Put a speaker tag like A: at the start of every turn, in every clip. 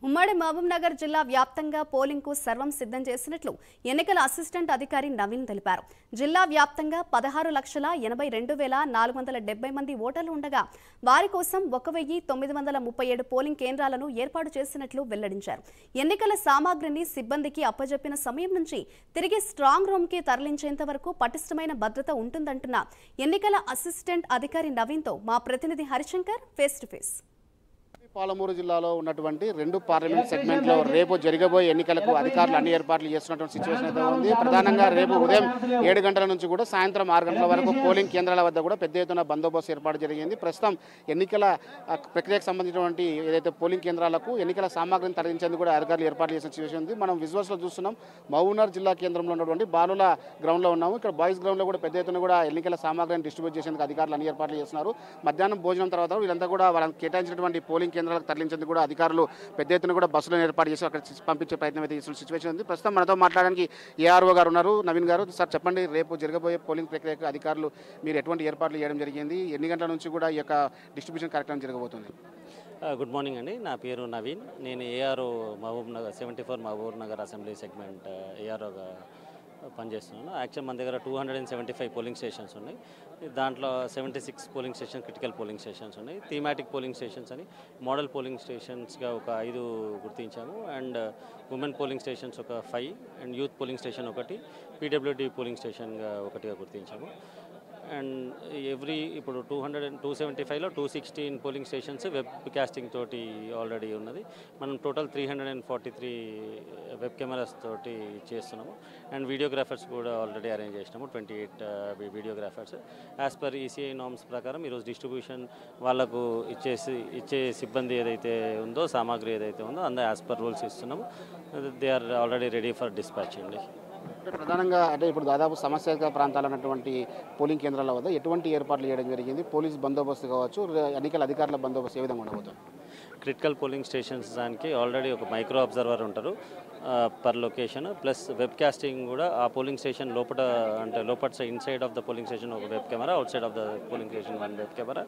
A: ఉమ్మడి మహబూబ్నగర్ జిల్లా వ్యాప్తంగా పోలింగ్కు సర్వం సిద్ధం చేసినట్లు ఎన్నికల అసిస్టెంట్ అధికారి నవీన్ తెలిపారు. జిల్లా వ్యాప్తంగా 16,82,470 మంది ఓటర్లు ఉండగా వారి కోసం 1,937 పోలింగ్ కేంద్రాలను ఏర్పాటు చేసినట్లు వెల్లడించారు. ఎన్నికల సామాగ్రిని సిబ్బందికి అప్పజెప్పిన సమయం నుంచి తిరిగి స్ట్రాంగ్ రూమ్కి తరలించేంత వరకు పటిష్టమైన భద్రత ఉంటుందంటున్న ఎన్నికల అసిస్టెంట్ అధికారి నవీన్తో మా ప్రతినిధి Harishankar face to face.
B: Palamuru జిల్లాలో ఉన్నటువంటి 2 పార్లమెంట్ సెగ్మెంట్లో రేపు జరగబోయే ఎన్నికలకు అధికారులు అన్ని ఏర్పాట్లు చేస్తున్నటువంటి సిచ్యువేషన్ అయితే ఉంది. ప్రధానంగా రేపు ఉదయం 7 గంటల నుంచి కూడా సాయంత్రం 6 గంటల వరకు పోలింగ్ కేంద్రాల వద్ద కూడా పెద్ద ఎత్తున బందోబస్తు ఏర్పాటు జరిగింది. ప్రస్తుతం ఎన్నికల ప్రక్రియకు సంబంధించినటువంటి ఏదైతే పోలింగ్ కేంద్రాలకు ఎన్నికల సామాగ్రిని తరలించేందుకు కూడా అధికారులు ఏర్పాటు చేసిన సిచ్యువేషన్ ఉంది. మనం విజువల్స్లో చూస్తున్నాం. మహబూబ్నగర్ జిల్లా కేంద్రంలో ఉన్నటువంటి బాలుల గ్రౌండ్లో ఉన్నాము. ఇక్కడ బాయ్స్ గ్రౌండ్లో కూడా పెద్ద ఎత్తున కూడా ఎన్నికల సామాగ్రిని డిస్ట్రిబ్యూట్ చేసేందుకు అధికారులు అన్ని ఏర్పాట్లు చేస్తున్నారు. మధ్యాహ్నం భోజనం తర్వాత వీళ్ళంతా కూడా వాళ్ళకి కేటాయించినటువంటి పోలింగ్ కేంద్రాలకు తరలించేందుకు కూడా అధికారులు పెద్ద ఎత్తున కూడా బస్సులను ఏర్పాటు చేసి అక్కడ పంపించే ప్రయత్నం అయితే చేస్తున్న సిచ్యువేషన్ ఉంది. ప్రస్తుతం మనతో మాట్లాడడానికి ఏఆర్ఓ గారు ఉన్నారు, నవీన్ గారు. సార్ చెప్పండి, రేపు జరగబోయే పోలింగ్ ప్రక్రియకు అధికారులు మీరు ఎటువంటి ఏర్పాట్లు చేయడం జరిగింది? ఎన్ని గంటల నుంచి కూడా ఈ యొక్క డిస్ట్రిబ్యూషన్ కార్యక్రమం జరగబోతుంది?
C: గుడ్ మార్నింగ్ అండి. నా పేరు నవీన్. నేను ARO Mahabubnagar 74 Mahabubnagar assembly segment ఏఆర్ఓగా పనిచేస్తున్నాను. యాక్చువల్ మన దగ్గర 275 పోలింగ్ స్టేషన్స్ ఉన్నాయి. దాంట్లో 76 polling station critical polling stations ఉన్నాయి. థీమాటిక్ పోలింగ్ స్టేషన్స్ అని మోడల్ పోలింగ్ స్టేషన్స్గా ఒక 5 గుర్తించాము. అండ్ ఉమెన్ పోలింగ్ స్టేషన్స్ ఒక 5 అండ్ యూత్ పోలింగ్ స్టేషన్ ఒకటి, పీడబ్ల్యూడీ పోలింగ్ స్టేషన్గా ఒకటిగా గుర్తించాము. అండ్ ఇప్పుడు 275లో 216 పోలింగ్ స్టేషన్స్ వెబ్ కాస్టింగ్ తోటి ఆల్రెడీ ఉన్నది. మనం టోటల్ 343 వెబ్ కెమెరాస్ తోటి చేస్తున్నాము. అండ్ వీడియోగ్రాఫర్స్ కూడా ఆల్రెడీ అరేంజ్ చేసినాము, 28 videographers. As per ECI norms ప్రకారం ఈరోజు డిస్ట్రిబ్యూషన్ వాళ్ళకు ఇచ్చే సిబ్బంది ఏదైతే ఉందో, సామాగ్రి ఏదైతే ఉందో అందరూ యాజ్ పర్ రూల్స్ ఇస్తున్నాము. They are already ready for dispatch అండి.
B: ప్రధానంగా అంటే ఇప్పుడు దాదాపు సమస్యాత్మక ప్రాంతాలు అన్నటువంటి పోలింగ్ కేంద్రాల వద్ద ఎటువంటి ఏర్పాట్లు చేయడం జరిగింది? పోలీస్ బందోబస్తు కావచ్చు, ఎన్నికల అధికారుల బందోబస్తు ఏ విధంగా ఉండబోతుంది?
C: క్రిటికల్ పోలింగ్ స్టేషన్స్ దానికి ఆల్రెడీ ఒక మైక్రో అబ్జర్వర్ ఉంటారు per location. Plus web casting కూడా ఆ పోలింగ్ స్టేషన్ లోపల, అంటే లోపల inside of the polling station ఒక web camera, outside of the polling station 1 web camera.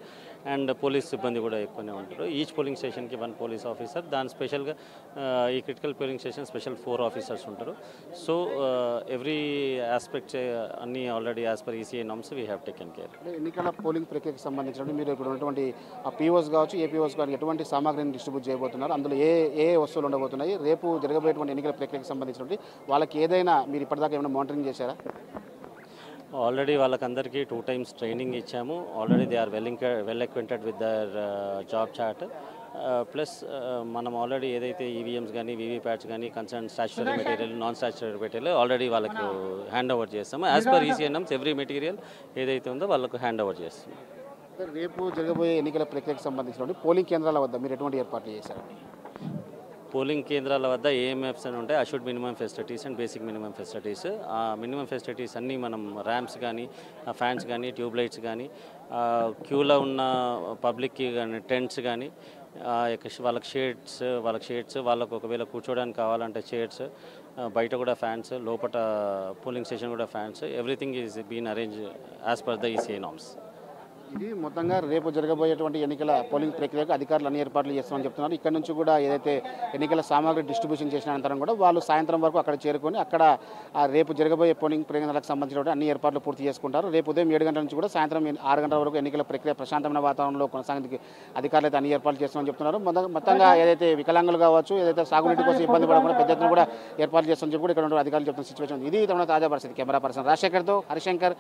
C: And police సిబ్బంది కూడా ఎక్కువనే ఉంటారు. ఈచ్ పోలింగ్ స్టేషన్కి 1 పోలీస్ ఆఫీసర్. దాని స్పెషల్గా ఈ critical polling station special 4 officers ఉంటారు. సో ఎవ్రీ ఆస్పెక్ట్స్ అన్నీ already as per ECI norms we have taken care.
B: ఎన్నికల పోలింగ్ ప్రక్రియకు సంబంధించిన మీరు ఇప్పుడు ఉన్నటువంటి పీఓస్ కావచ్చు, ఏపీఓస్ కానీ ఎటువంటి సామాగ్రిని డిస్ట్రిబ్యూట్ చేయబోతున్నారు? అందులో ఏ వస్తువులు ఉండబోతున్నాయి? రేపు జరగబోయేటువంటి ఎన్నికల ప్రక్రియకు సంబంధించినటువంటి వాళ్ళకి ఏదైనా మీరు ఇప్పటిదాకా ఏమైనా మానిటరింగ్ చేశారా?
C: ఆల్రెడీ వాళ్ళకందరికీ 2 times ట్రైనింగ్ ఇచ్చాము. Already they are well acquainted with their job chart. Plus మనం ఆల్రెడీ ఏదైతే ఈవీఎంస్ కానీ, వీవీప్యాట్స్ కానీ, concern statutory material, non statutory material already వాళ్ళకు హ్యాండ్ ఓవర్ చేస్తాము. యాజ్ పర్ ఈసీఎన్ఎంస్ ఎవ్రీ మెటీరియల్ ఏదైతే ఉందో వాళ్ళకు హ్యాండ్ ఓవర్ చేస్తాము.
B: రేపు జరగబోయే ఎన్నికల ప్రక్రియకు సంబంధించినటువంటి పోలింగ్ కేంద్రాల వద్ద మీరు ఎటువంటి ఏర్పాట్లు చేశారు?
C: పోలింగ్ కేంద్రాల వద్ద ఏఎంఎఫ్స్ అని ఉంటాయి, assured minimum facilities and basic minimum facilities. ఆ మినిమం ఫెసిలిటీస్ అన్నీ మనం ర్యాంప్స్ కానీ, ఫ్యాన్స్ కానీ, ట్యూబ్ లైట్స్ కానీ, క్యూలో ఉన్న పబ్లిక్కి కానీ టెంట్స్ కానీ, వాళ్ళకి షేడ్స్, వాళ్ళకు ఒకవేళ కూర్చోడానికి కావాలంటే చైర్స్, బయట కూడా ఫ్యాన్స్, లోపల పోలింగ్ స్టేషన్ కూడా fans, everything is been arrange as per the ECI norms.
B: ఇది మొత్తంగా రేపు జరగబోయేటువంటి ఎన్నికల పోలింగ్ ప్రక్రియకు అధికారులు అన్ని ఏర్పాట్లు చేస్తామని చెప్తున్నారు. ఇక్కడ నుంచి కూడా ఏదైతే ఎన్నికల సామాగ్రి డిస్ట్రిబ్యూషన్ చేసిన అనంతరం కూడా వాళ్ళు సాయంత్రం వరకు అక్కడ చేరుకొని అక్కడ రేపు జరగబోయే పోలింగ్ ప్రక్రియలకు సంబంధించినటువంటి అన్ని ఏర్పాట్లు పూర్తి చేసుకుంటారు. రేపు ఉదయం 7 గంటల నుంచి కూడా సాయంత్రం 6 గంటల వరకు ఎన్నికల ప్రక్రియ ప్రశాంతమైన వాతావరణంలో కొనసాగేందుకు అధికారులు అయితే అన్ని ఏర్పాట్లు చేస్తామని చెప్తున్నారు. మొత్తంగా ఏదైతే వికలాంగులు కావచ్చు, ఏదైతే సాగునీటి కోసం ఇబ్బంది పడకుండా పెద్ద ఎత్తున కూడా ఏర్పాట్లు చేస్తామని చెప్పి కూడా ఇక్కడ ఉన్న అధికారులు చెప్తున్న సిచ్యువేషన్. ఇది తమ తాజా పరిస్థితి. కెమెరా పర్సన్ రాజశేఖర్తో హరిశంకర్.